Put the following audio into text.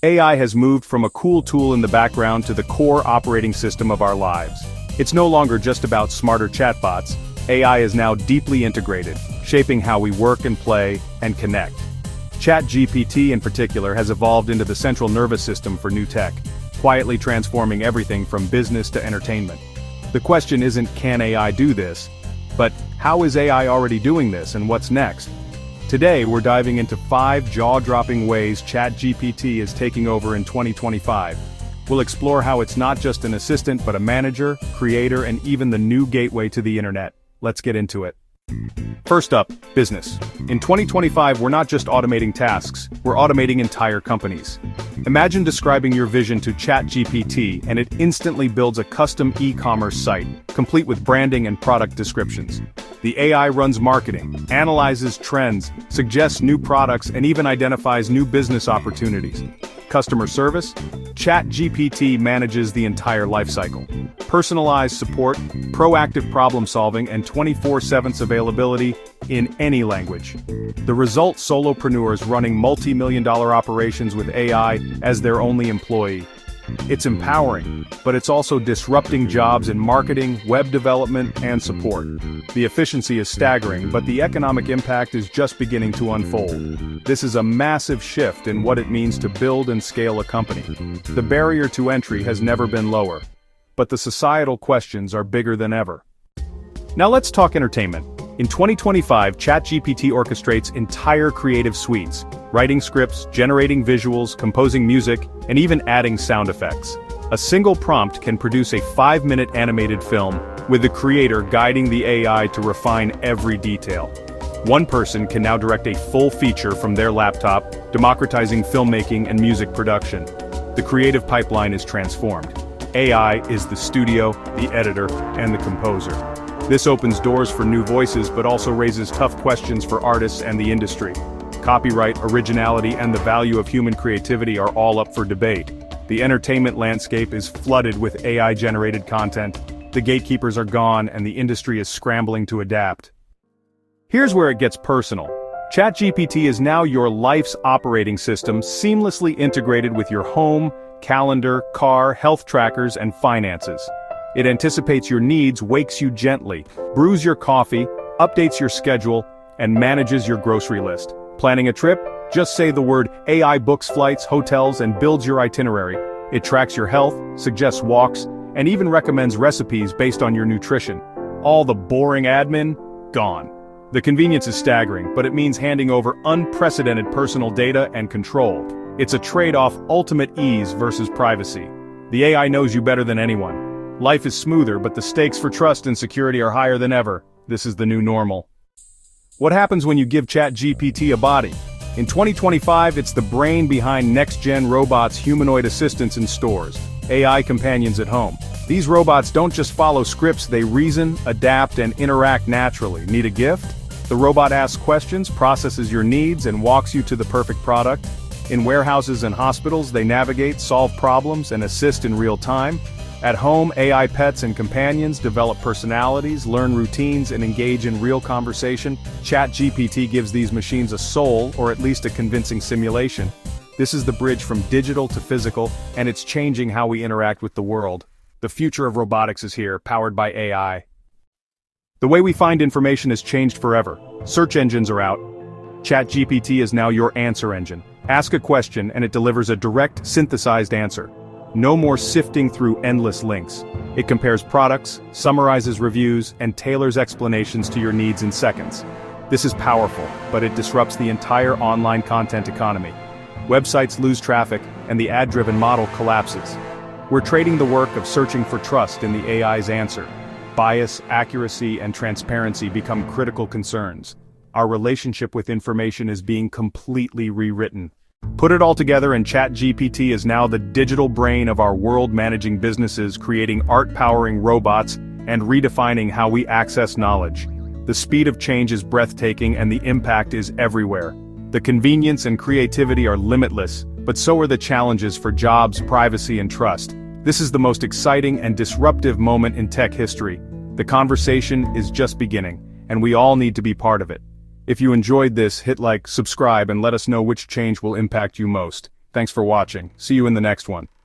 AI has moved from a cool tool in the background to the core operating system of our lives. It's no longer just about smarter chatbots. AI is now deeply integrated, shaping how we work and play and connect. ChatGPT in particular has evolved into the central nervous system for new tech, quietly transforming everything from business to entertainment. The question isn't can AI do this, but how is AI already doing this and what's next? Today we're diving into 5 jaw-dropping ways ChatGPT is taking over in 2025. We'll explore how it's not just an assistant but a manager, creator, and even the new gateway to the internet. Let's get into it. First up, business. In 2025 we're not just automating tasks, we're automating entire companies. Imagine describing your vision to ChatGPT and it instantly builds a custom e-commerce site, complete with branding and product descriptions. The AI runs marketing, analyzes trends, suggests new products, and even identifies new business opportunities. Customer service? ChatGPT manages the entire lifecycle. Personalized support, proactive problem-solving, and 24/7 availability in any language. The result: solopreneurs running multi-million-dollar operations with AI as their only employee. It's empowering, but it's also disrupting jobs in marketing, web development, and support. The efficiency is staggering, but the economic impact is just beginning to unfold. This is a massive shift in what it means to build and scale a company. The barrier to entry has never been lower, but the societal questions are bigger than ever. Now let's talk entertainment. In 2025, ChatGPT orchestrates entire creative suites, writing scripts, generating visuals, composing music, and even adding sound effects. A single prompt can produce a 5-minute animated film, with the creator guiding the AI to refine every detail. One person can now direct a full feature from their laptop, democratizing filmmaking and music production. The creative pipeline is transformed. AI is the studio, the editor, and the composer. This opens doors for new voices but also raises tough questions for artists and the industry. Copyright, originality, and the value of human creativity are all up for debate. The entertainment landscape is flooded with AI-generated content. The gatekeepers are gone and the industry is scrambling to adapt. Here's where it gets personal. ChatGPT is now your life's operating system, seamlessly integrated with your home, calendar, car, health trackers, and finances. It anticipates your needs, wakes you gently, brews your coffee, updates your schedule, and manages your grocery list. Planning a trip? Just say the word AI books flights, hotels, and builds your itinerary. It tracks your health, suggests walks, and even recommends recipes based on your nutrition. All the boring admin? Gone. The convenience is staggering, but it means handing over unprecedented personal data and control. It's a trade-off: ultimate ease versus privacy. The AI knows you better than anyone. Life is smoother, but the stakes for trust and security are higher than ever. This is the new normal. What happens when you give ChatGPT a body? In 2025, it's the brain behind next-gen robots, humanoid assistants in stores, AI companions at home. These robots don't just follow scripts, they reason, adapt, and interact naturally. Need a gift? The robot asks questions, processes your needs, and walks you to the perfect product. In warehouses and hospitals, they navigate, solve problems, and assist in real time. At home, AI pets and companions develop personalities, learn routines, and engage in real conversation. ChatGPT gives these machines a soul, or at least a convincing simulation. This is the bridge from digital to physical, and it's changing how we interact with the world. The future of robotics is here, powered by AI. The way we find information has changed forever. Search engines are out. ChatGPT is now your answer engine. Ask a question and it delivers a direct, synthesized answer. No more sifting through endless links. It compares products, summarizes reviews, and tailors explanations to your needs in seconds. This is powerful, but it disrupts the entire online content economy. Websites lose traffic, and the ad-driven model collapses. We're trading the work of searching for trust in the AI's answer. Bias, accuracy, and transparency become critical concerns. Our relationship with information is being completely rewritten. Put it all together and ChatGPT is now the digital brain of our world, managing businesses, creating art-powering robots, and redefining how we access knowledge. The speed of change is breathtaking and the impact is everywhere. The convenience and creativity are limitless, but so are the challenges for jobs, privacy, and trust. This is the most exciting and disruptive moment in tech history. The conversation is just beginning, and we all need to be part of it. If you enjoyed this, hit like, subscribe, and let us know which change will impact you most. Thanks for watching. See you in the next one.